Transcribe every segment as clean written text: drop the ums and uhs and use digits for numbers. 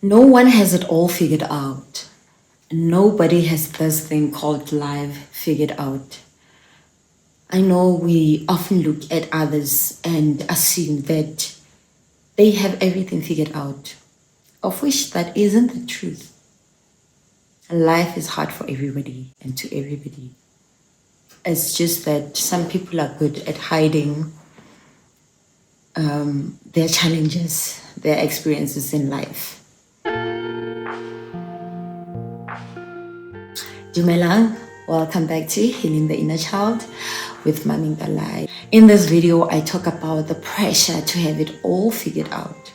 No one has it all figured out. Nobody has this thing called life figured out. I know we often look at others and assume that they have everything figured out, of which that isn't the truth. Life is hard for everybody and to everybody. It's just that some people are good at hiding their challenges, their experiences in life. Dumelang, welcome back to Healing the Inner Child with Mami Dalai. In this video, I talk about the pressure to have it all figured out.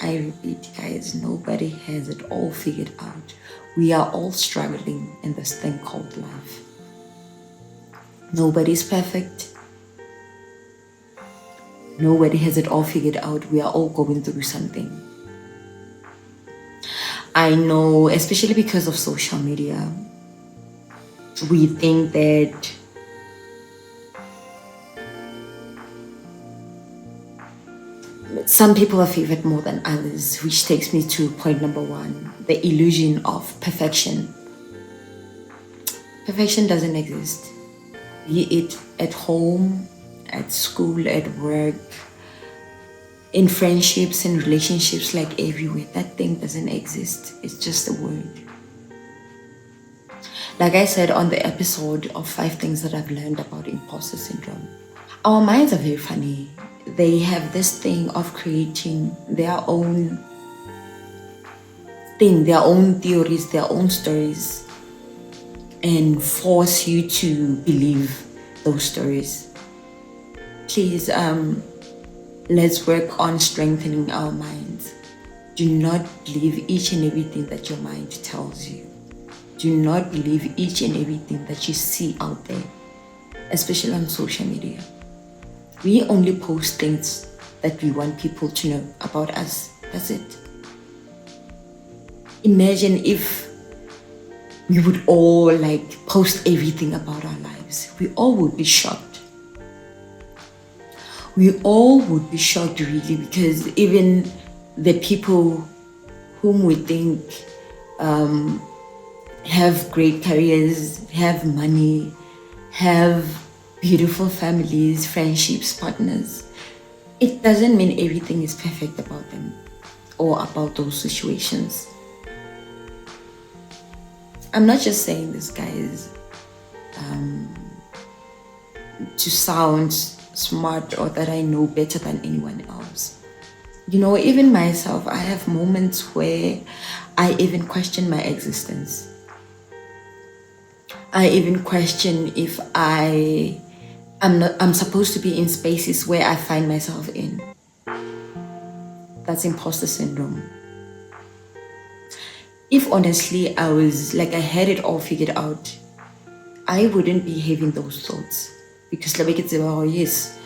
I repeat, guys, nobody has it all figured out. We are all struggling in this thing called life. Nobody's perfect. Nobody has it all figured out. We are all going through something. I know, especially because of social media, we think that some people are favored more than others, which takes me to point number one, the illusion of perfection. Perfection doesn't exist, be it at home, at school, at work, in friendships and relationships, like everywhere. That thing doesn't exist. It's just a word. Like I said on the episode of 5 things that I've learned about imposter syndrome, our minds are very funny. They have this thing of creating their own thing, their own theories, their own stories, and force you to believe those stories. Please, let's work on strengthening our minds. Do not believe each and everything that your mind tells you. Do not believe each and everything that you see out there, especially on social media. We only post things that we want people to know about us. That's it. Imagine if we would all post everything about our lives. We all would be shocked. We all would be shocked, really, because even the people whom we think have great careers, have money, have beautiful families, friendships, partners, it doesn't mean everything is perfect about them or about those situations. I'm not just saying this, guys, to sound smart or that I know better than anyone else. You know, even myself, I have moments where I even question my existence. I even question if I'm supposed to be in spaces where I find myself in. That's imposter syndrome. If honestly I was I had it all figured out, I wouldn't be having those thoughts. Because yes,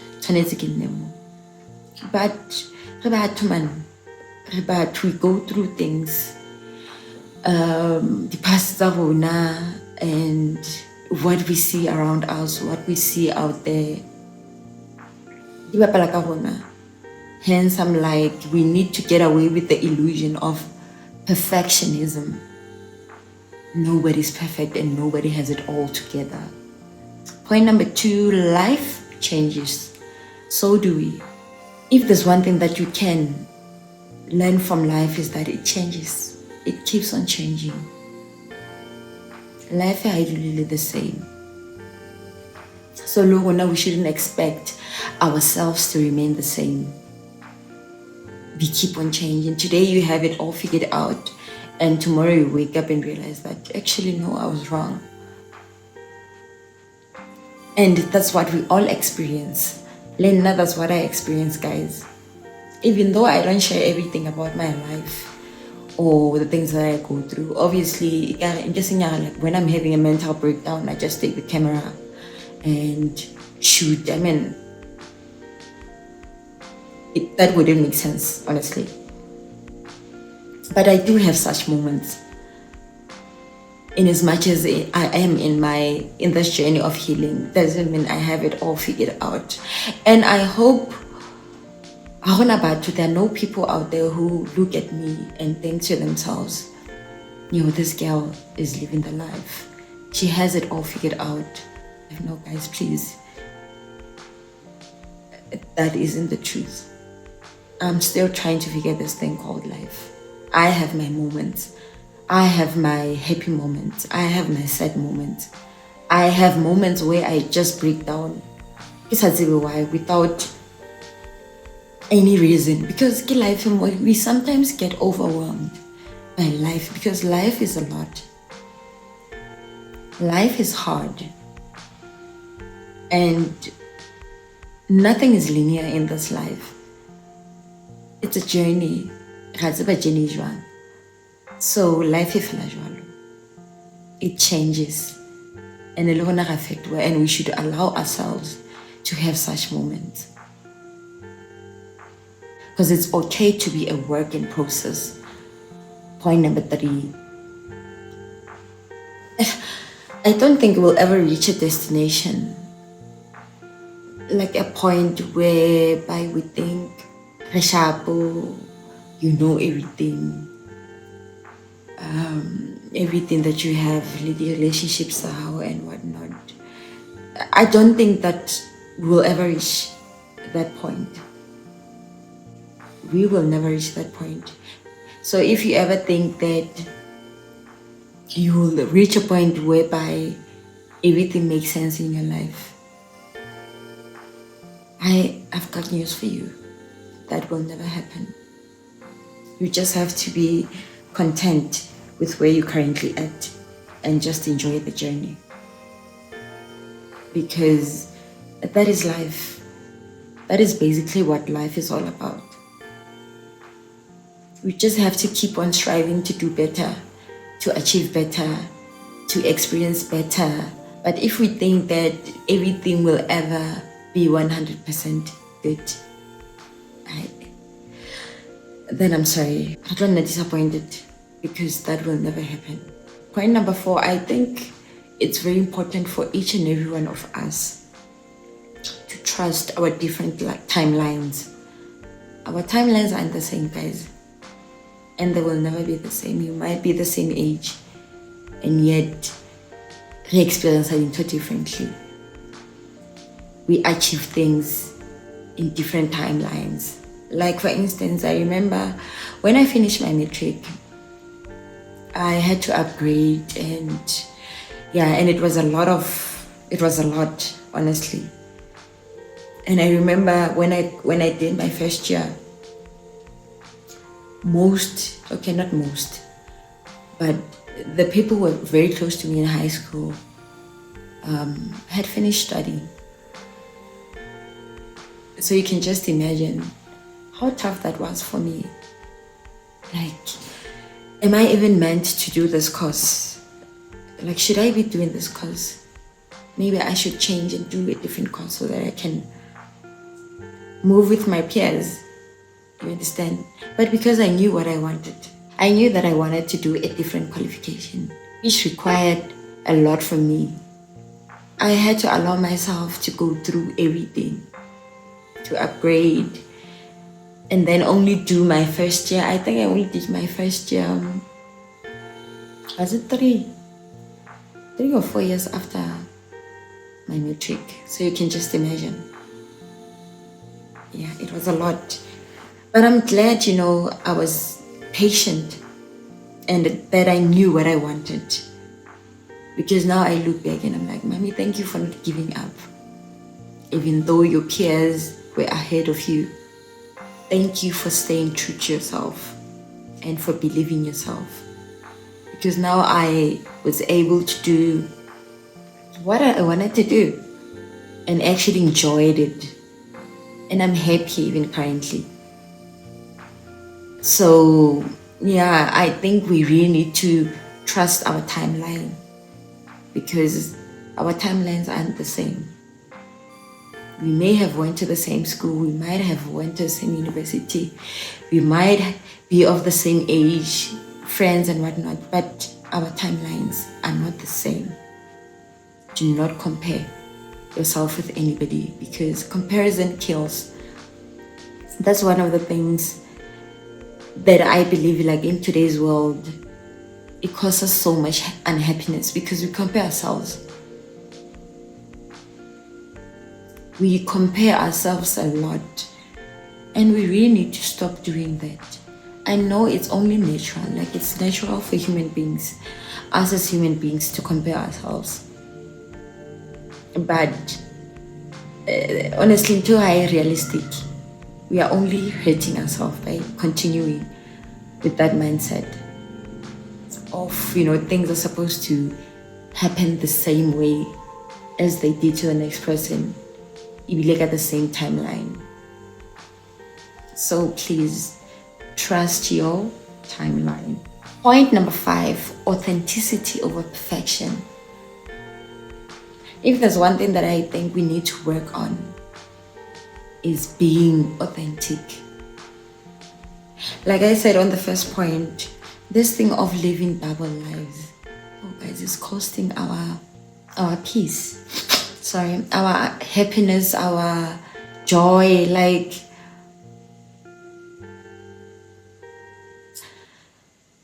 but we go through things, the past and what we see around us, what we see out there. Hence, I'm we need to get away with the illusion of perfectionism. Nobody's perfect and nobody has it all together. Point number 2, life changes. So do we. If there's one thing that you can learn from life is that it changes. It keeps on changing. Life is ideally the same. So now we shouldn't expect ourselves to remain the same. We keep on changing. Today you have it all figured out, and tomorrow you wake up and realize that actually no, I was wrong. And that's what we all experience. Lena, that's what I experience, guys. Even though I don't share everything about my life or the things that I go through, obviously, when I'm having a mental breakdown, I just take the camera and shoot. That wouldn't make sense, honestly. But I do have such moments. In as much as I am in this journey of healing, doesn't mean I have it all figured out. And I hope There are no people out there who look at me and think to themselves, this girl is living the life. She has it all figured out. No, guys, please. That isn't the truth. I'm still trying to figure this thing called life. I have my moments. I have my happy moments. I have my sad moments. I have moments where I just break down. Why? Without any reason. Because life, we sometimes get overwhelmed by life because life is a lot. Life is hard. And nothing is linear in this life. It's a journey. So life is jwalo. It changes. And we should allow ourselves to have such moments. Because it's okay to be a work in process. Point number 3. I don't think we'll ever reach a destination. Like a point whereby we think, you know everything. Everything that you have, the relationships are and whatnot. I don't think that we'll ever reach that point. We will never reach that point. So if you ever think that you will reach a point whereby everything makes sense in your life, I've got news for you. That will never happen. You just have to be content with where you're currently at and just enjoy the journey. Because that is life. That is basically what life is all about. We just have to keep on striving to do better, to achieve better, to experience better. But if we think that everything will ever be 100% good, then I'm sorry. I don't get disappointed because that will never happen. Point number 4, I think it's very important for each and every one of us to trust our different timelines. Our timelines aren't the same, guys. And they will never be the same. You might be the same age and yet we experience it differently. We achieve things in different timelines. Like for instance, I remember when I finished my matric, I had to upgrade and it was a lot, honestly. And I remember when I did my first year, not most, but the people who were very close to me in high school had finished studying. So you can just imagine how tough that was for me. Like, am I even meant to do this course? Like, should I be doing this course? Maybe I should change and do a different course so that I can move with my peers. You understand? But because I knew what I wanted, I knew that I wanted to do a different qualification, which required a lot from me. I had to allow myself to go through everything, to upgrade, and then only do my first year. I think I only did my first year, was it 3 or 4 years after my matric? So you can just imagine. Yeah, it was a lot. But I'm glad, I was patient and that I knew what I wanted. Because now I look back and I'm like, Mommy, thank you for not giving up. Even though your peers were ahead of you. Thank you for staying true to yourself and for believing yourself. Because now I was able to do what I wanted to do and actually enjoyed it. And I'm happy even currently. So, I think we really need to trust our timeline because our timelines aren't the same. We may have went to the same school, we might have went to the same university, we might be of the same age, friends and whatnot, but our timelines are not the same. Do not compare yourself with anybody because comparison kills. That's one of the things that I believe, like, in today's world, it causes us so much unhappiness because we compare ourselves. We compare ourselves a lot, and we really need to stop doing that. I know it's only natural, like it's natural for human beings, us as human beings, to compare ourselves. But honestly, too high realistic, we are only hurting ourselves by continuing with that mindset of, things are supposed to happen the same way as they did to the next person. You like at the same timeline. So please trust your timeline. Point number 5, authenticity over perfection. If there's one thing that I think we need to work on, is being authentic. Like I said on the first point, this thing of living double lives, oh guys, is costing our peace. Sorry, our happiness, our joy. Like,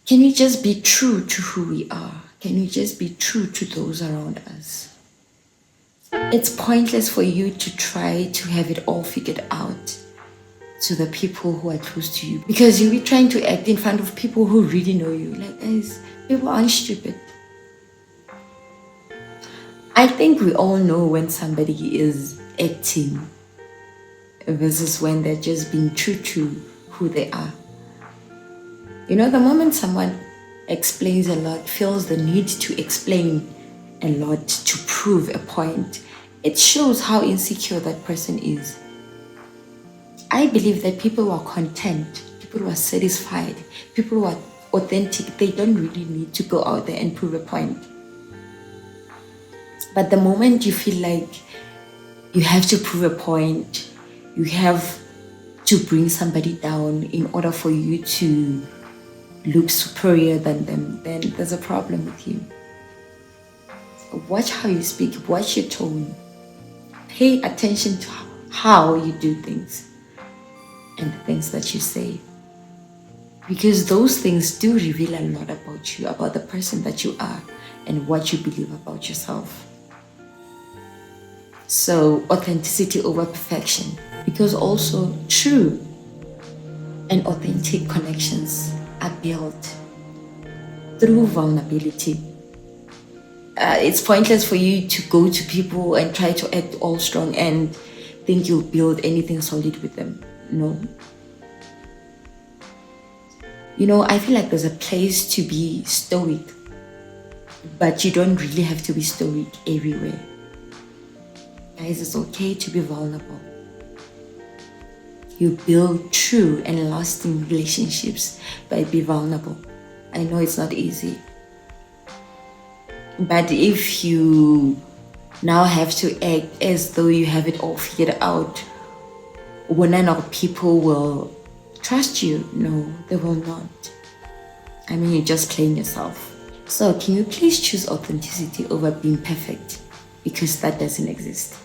can we just be true to who we are? Can we just be true to those around us? It's pointless for you to try to have it all figured out to the people who are close to you, because you'll be trying to act in front of people who really know you. Like, guys, people aren't stupid. I think we all know when somebody is acting versus when they're just being true to who they are. The moment someone explains a lot, feels the need to explain a lot to prove a point, it shows how insecure that person is. I believe that people who are content, people who are satisfied, people who are authentic, they don't really need to go out there and prove a point. But the moment you feel like you have to prove a point, you have to bring somebody down in order for you to look superior than them, then there's a problem with you. Watch how you speak, watch your tone. Pay attention to how you do things and the things that you say. Because those things do reveal a lot about you, about the person that you are, and what you believe about yourself. So, authenticity over perfection. Because also true and authentic connections are built through vulnerability. It's pointless for you to go to people and try to act all strong and think you'll build anything solid with them. No. I feel like there's a place to be stoic, but you don't really have to be stoic everywhere. Guys, it's okay to be vulnerable. You build true and lasting relationships by being vulnerable. I know it's not easy. But if you now have to act as though you have it all figured out, none of people will trust you. No, they will not. I mean, you're just playing yourself. So can you please choose authenticity over being perfect? Because that doesn't exist.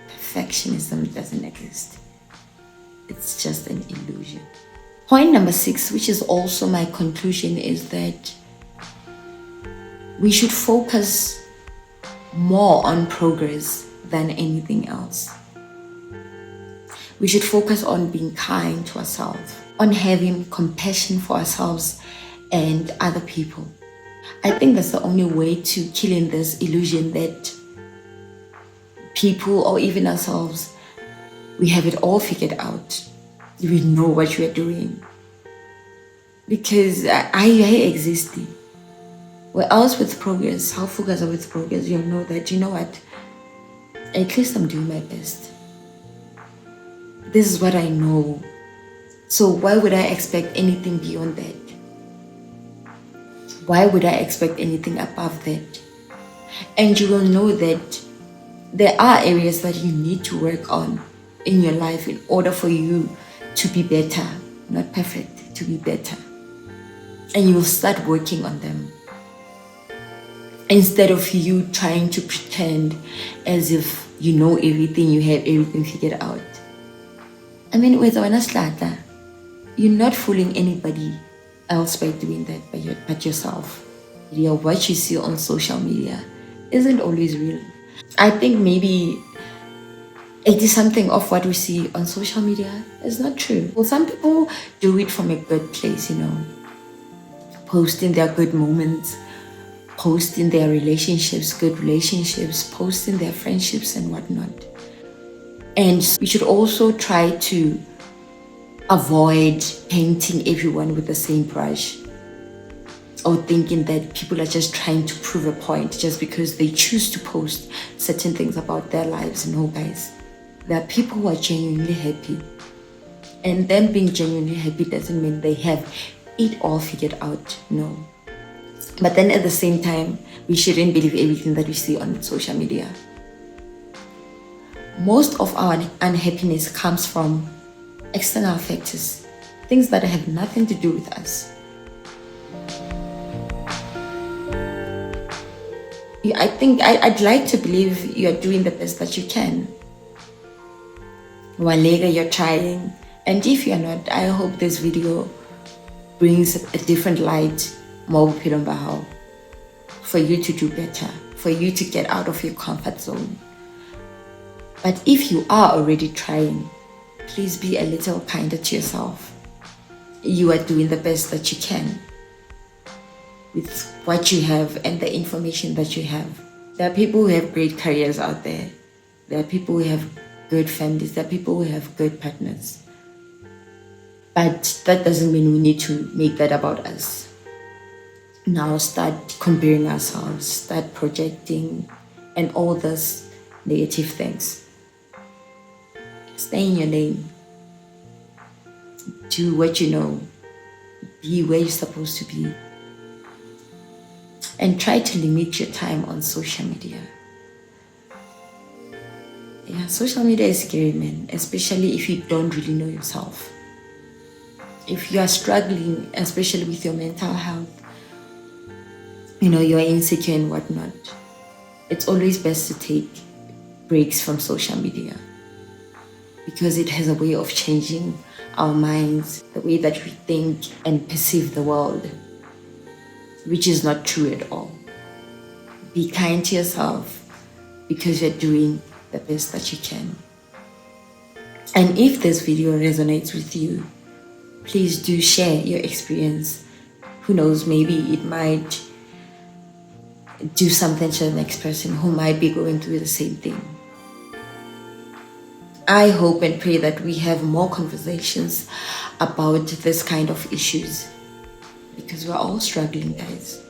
Perfectionism doesn't exist. It's just an illusion. Point number 6, which is also my conclusion, is that we should focus more on progress than anything else. We should focus on being kind to ourselves, on having compassion for ourselves and other people. I think that's the only way to killing this illusion that people, or even ourselves, we have it all figured out. We know what we are doing. Because I existed. We're else with progress, how focused are with progress, you'll know that, you know what, at least I'm doing my best. This is what I know. So why would I expect anything beyond that? Why would I expect anything above that? And you will know that there are areas that you need to work on in your life in order for you to be better. Not perfect, to be better. And you will start working on them. Instead of you trying to pretend as if you know everything, you have everything figured out. I mean, with Slata, you're not fooling anybody else by doing that but yourself. What you see on social media isn't always real. I think maybe 80 something of what we see on social media is not true. Well, some people do it from a good place, posting their good moments, posting their relationships, good relationships, posting their friendships and whatnot. And we should also try to avoid painting everyone with the same brush, or thinking that people are just trying to prove a point just because they choose to post certain things about their lives. No, guys. There are people who are genuinely happy. And them being genuinely happy doesn't mean they have it all figured out. No. But then at the same time, we shouldn't believe everything that we see on social media. Most of our unhappiness comes from external factors, things that have nothing to do with us. I think I'd like to believe you're doing the best that you can. Walega, you're trying. And if you're not, I hope this video brings a different light, more for you to do better, for you to get out of your comfort zone. But if you are already trying, please be a little kinder to yourself. You are doing the best that you can with what you have and the information that you have. There are people who have great careers out there. There are people who have good families. There are people who have good partners. But that doesn't mean we need to make that about us. Now start comparing ourselves, start projecting, and all those negative things. Stay in your lane. Do what you know. Be where you're supposed to be. And try to limit your time on social media. Yeah, social media is scary, man, especially if you don't really know yourself. If you are struggling, especially with your mental health, you're insecure and whatnot, it's always best to take breaks from social media, because it has a way of changing our minds, the way that we think and perceive the world, which is not true at all. Be kind to yourself, because you're doing the best that you can. And if this video resonates with you, please do share your experience. Who knows, maybe it might do something to the next person who might be going through the same thing. I hope and pray that we have more conversations about this kind of issues, because we're all struggling, guys.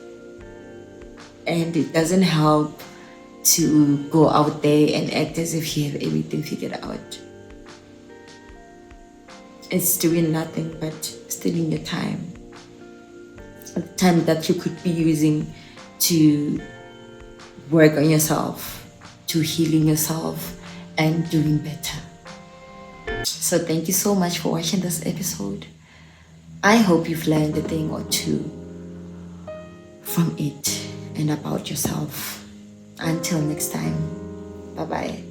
And it doesn't help to go out there and act as if you have everything figured out. It's doing nothing but stealing your time. The time that you could be using to work on yourself, to healing yourself and doing better. So thank you so much for watching this episode. I hope you've learned a thing or two from it and about yourself. Until next time, bye-bye.